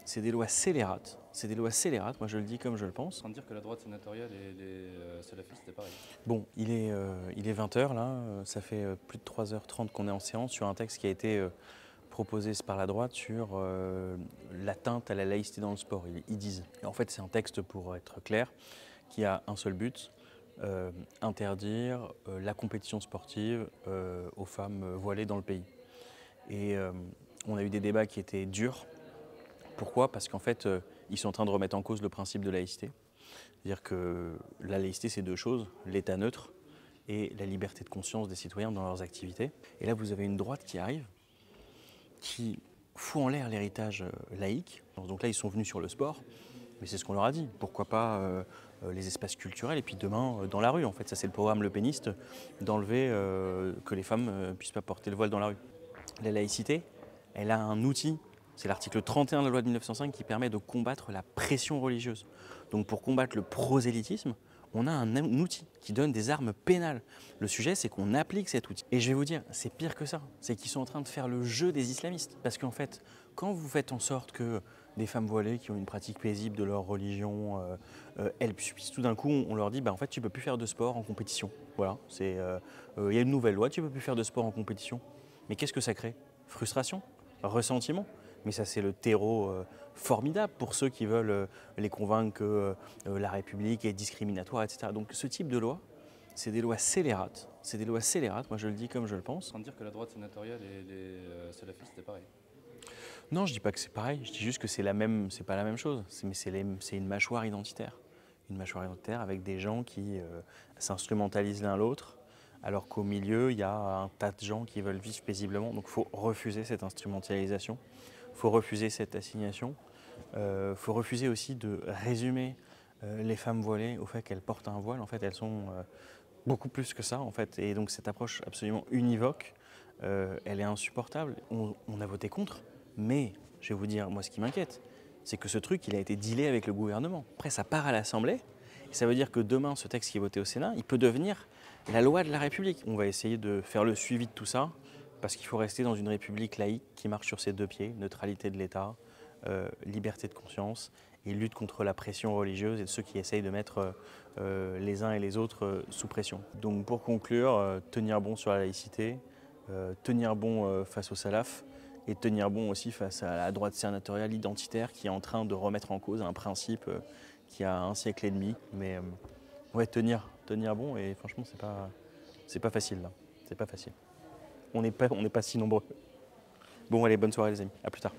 C'est des lois scélérates. C'est des lois scélérates, moi je le dis comme je le pense. En train de dire que la droite sénatoriale et les salafistes, c'était pareil. Bon, il est 20h là, ça fait plus de 3h30 qu'on est en séance sur un texte qui a été proposé par la droite sur l'atteinte à la laïcité dans le sport, ils disent. Et en fait c'est un texte, pour être clair, qui a un seul but, interdire la compétition sportive aux femmes voilées dans le pays. Et on a eu des débats qui étaient durs. Pourquoi? Parce qu'en fait, ils sont en train de remettre en cause le principe de laïcité. C'est-à-dire que la laïcité, c'est deux choses, l'État neutre et la liberté de conscience des citoyens dans leurs activités. Et là, vous avez une droite qui arrive, qui fout en l'air l'héritage laïque. Donc là, ils sont venus sur le sport, mais c'est ce qu'on leur a dit. Pourquoi pas les espaces culturels et puis demain, dans la rue. En fait, ça, c'est le programme Le Péniste, d'enlever que les femmes ne puissent pas porter le voile dans la rue. La laïcité, elle a un outil. C'est l'article 31 de la loi de 1905 qui permet de combattre la pression religieuse. Donc pour combattre le prosélytisme, on a un outil qui donne des armes pénales. Le sujet, c'est qu'on applique cet outil. Et je vais vous dire, c'est pire que ça. C'est qu'ils sont en train de faire le jeu des islamistes. Parce qu'en fait, quand vous faites en sorte que des femmes voilées qui ont une pratique paisible de leur religion, elles puissent tout d'un coup, on leur dit, bah, en fait, tu ne peux plus faire de sport en compétition. Voilà, il y a une nouvelle loi, tu ne peux plus faire de sport en compétition. Mais qu'est-ce que ça crée? Frustration? Ressentiment? Mais ça, c'est le terreau formidable pour ceux qui veulent les convaincre que la République est discriminatoire, etc. Donc ce type de loi, c'est des lois scélérates. C'est des lois scélérates, moi je le dis comme je le pense. En train de dire que la droite sénatoriale et les salafistes, c'était pareil. Non, je dis pas que c'est pareil, je dis juste que c'est pas la même chose. C'est une mâchoire identitaire. Une mâchoire identitaire avec des gens qui s'instrumentalisent l'un l'autre, alors qu'au milieu, il y a un tas de gens qui veulent vivre paisiblement. Donc il faut refuser cette instrumentalisation. Il faut refuser cette assignation. Il faut refuser aussi de résumer les femmes voilées au fait qu'elles portent un voile. En fait, elles sont beaucoup plus que ça. En fait. Et donc cette approche absolument univoque, elle est insupportable. On a voté contre, mais je vais vous dire, moi, ce qui m'inquiète, c'est que ce truc, il a été dealé avec le gouvernement. Après, ça part à l'Assemblée. Et ça veut dire que demain, ce texte qui est voté au Sénat, il peut devenir la loi de la République. On va essayer de faire le suivi de tout ça, parce qu'il faut rester dans une république laïque qui marche sur ses deux pieds, neutralité de l'État, liberté de conscience et lutte contre la pression religieuse et de ceux qui essayent de mettre les uns et les autres sous pression. Donc pour conclure, tenir bon sur la laïcité, tenir bon face au salaf et tenir bon aussi face à la droite sénatoriale identitaire qui est en train de remettre en cause un principe qui a un siècle et demi. Mais ouais, tenir bon, et franchement c'est pas facile là, c'est pas facile. On n'est pas si nombreux. Bon allez, bonne soirée les amis, à plus tard.